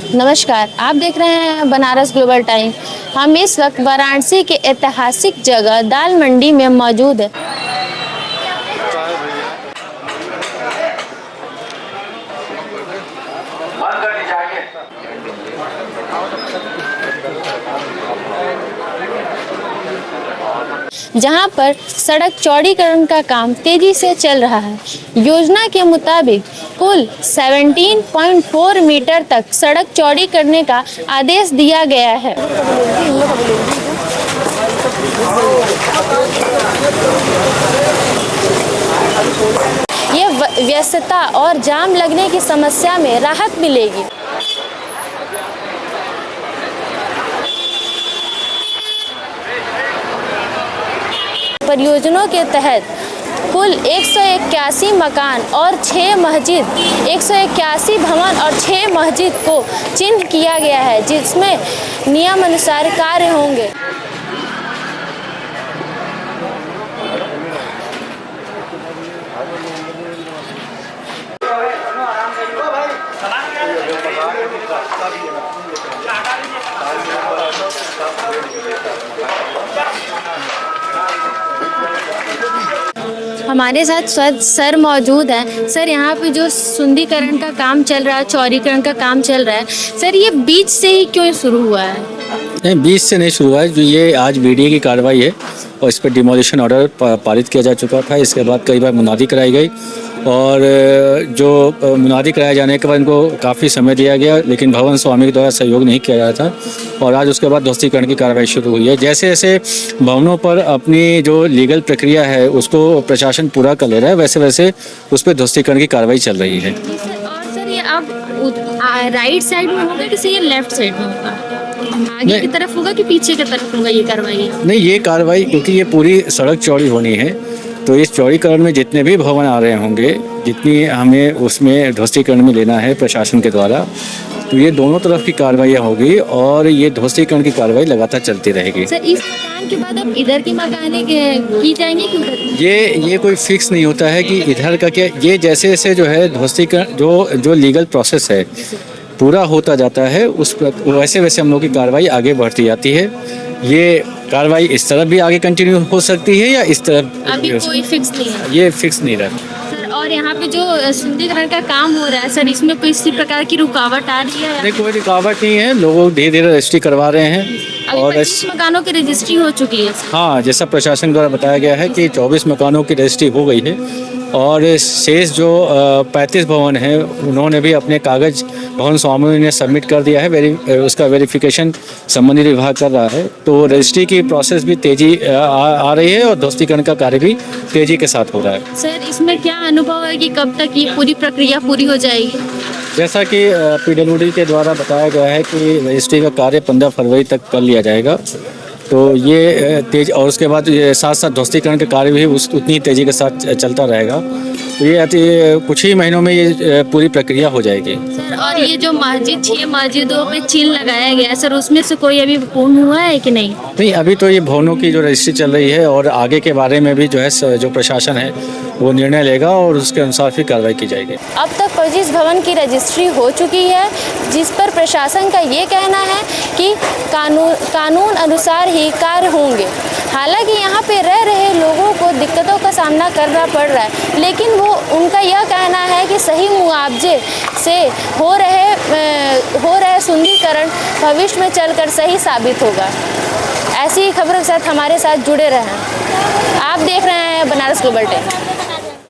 नमस्कार, आप देख रहे हैं बनारस ग्लोबल टाइम। हम इस वक्त वाराणसी के ऐतिहासिक जगह दाल मंडी में मौजूद हैं। जहां पर सड़क चौड़ीकरण का काम तेजी से चल रहा है। योजना के मुताबिक कुल 17.4 मीटर तक सड़क चौड़ी करने का आदेश दिया गया है। ये व्यस्तता और जाम लगने की समस्या में राहत मिलेगी। परियोजनाओं के तहत कुल 181 मकान और 6 मस्जिद 181 भवन और 6 मस्जिद को चिन्हित किया गया है, जिसमें नियमानुसार कार्य होंगे। हमारे साथ सर मौजूद हैं। सर, यहाँ पे जो सुंदरीकरण का काम चल रहा है, चौड़ीकरण का काम चल रहा है, सर ये बीच से ही क्यों शुरू हुआ है? नहीं, बीच से नहीं शुरू हुआ है। जो ये आज बीडीए की कार्रवाई है और इस पर डिमोलिशन ऑर्डर पारित किया जा चुका था। इसके बाद कई बार मुनादी कराई गई और जो मुनादी कराए जाने के बाद इनको काफ़ी समय दिया गया, लेकिन भवन स्वामी के द्वारा सहयोग नहीं किया जा रहा था और आज उसके बाद ध्वस्तीकरण की कार्रवाई शुरू हुई है। जैसे जैसे भवनों पर अपनी जो लीगल प्रक्रिया है उसको प्रशासन पूरा कर ले रहा है, वैसे वैसे उस पर ध्वस्तीकरण की कार्रवाई चल रही है। और सर ये अब राइट साइड में होगा कि ये लेफ्ट साइड में होगा? आगे की तरफ होगा कि पीछे की तरफ होगा ये कार्रवाई? नहीं, ये कार्रवाई क्योंकि ये पूरी सड़क चौड़ी होनी है, तो इस चौड़ीकरण में जितने भी भवन आ रहे होंगे, जितनी हमें उसमें ध्वस्तीकरण में लेना है प्रशासन के द्वारा, तो ये दोनों तरफ की कार्रवाइयाँ होगी और ये ध्वस्तीकरण की कार्रवाई लगातार चलती रहेगी। सर, इस मकान के बाद अब इधर की मकाने की जाएंगी कि उधर? ये कोई फिक्स नहीं होता है कि इधर का क्या। ये जैसे जैसे जो है ध्वस्तीकरण जो लीगल प्रोसेस है पूरा होता जाता है, उस वैसे वैसे हम लोग की कार्रवाई आगे बढ़ती जाती है। ये कार्रवाई इस तरफ भी आगे कंटिन्यू हो सकती है या इस तरफ अभी कोई फिक्स नहीं है? ये फिक्स नहीं रहा। सर, और यहाँ पे जो सुंदरीकरण का काम हो रहा है सर, इसमें कोई इसी प्रकार की रुकावट आ रही है? नहीं, कोई रुकावट नहीं है। लोग धीरे धीरे रजिस्ट्री करवा रहे हैं और 25 मकानों की रजिस्ट्री हो चुकी है। हाँ, जैसा प्रशासन द्वारा बताया गया है कि 24 मकानों की रजिस्ट्री हो गई है और शेष जो 35 भवन हैं उन्होंने भी अपने कागज भवन स्वामी ने सबमिट कर दिया है। उसका वेरिफिकेशन संबंधित विभाग कर रहा है, तो रजिस्ट्री की प्रोसेस भी तेजी आ रही है और ध्वस्तीकरण का कार्य भी तेजी के साथ हो रहा है। सर, इसमें क्या अनुभव है कि कब तक ये पूरी प्रक्रिया पूरी हो जाएगी? जैसा कि पीडब्ल्यूडी के द्वारा बताया गया है कि रजिस्ट्री का कार्य 15 फरवरी तक कर लिया जाएगा, तो ये तेज और उसके बाद साथ साथ ध्वस्तीकरण का कार्य भी उतनी तेज़ी के साथ चलता रहेगा। तो ये कुछ ही महीनों में ये पूरी प्रक्रिया हो जाएगी। सर, और ये जो मस्जिद 6 मस्जिदों पे चिन्ह लगाया गया है सर, उसमें से कोई अभी पूर्ण हुआ है कि नहीं? नहीं, अभी तो ये भवनों की जो रजिस्ट्री चल रही है और आगे के बारे में भी जो है जो प्रशासन है वो निर्णय लेगा और उसके अनुसार फिर कार्रवाई की जाएगी। अब तक 25 भवन की रजिस्ट्री हो चुकी है, जिस पर प्रशासन का ये कहना है कि कानून अनुसार ही कार्य होंगे। हालांकि यहाँ पे रह रहे लोगों को दिक्कतों का सामना करना पड़ रहा है, लेकिन उनका यह कहना है कि सही मुआवजे से हो रहे सुंदरीकरण भविष्य में चलकर सही साबित होगा। ऐसी खबरों के साथ हमारे साथ जुड़े रहें। आप देख रहे हैं बनारस ग्लोबल टाइम।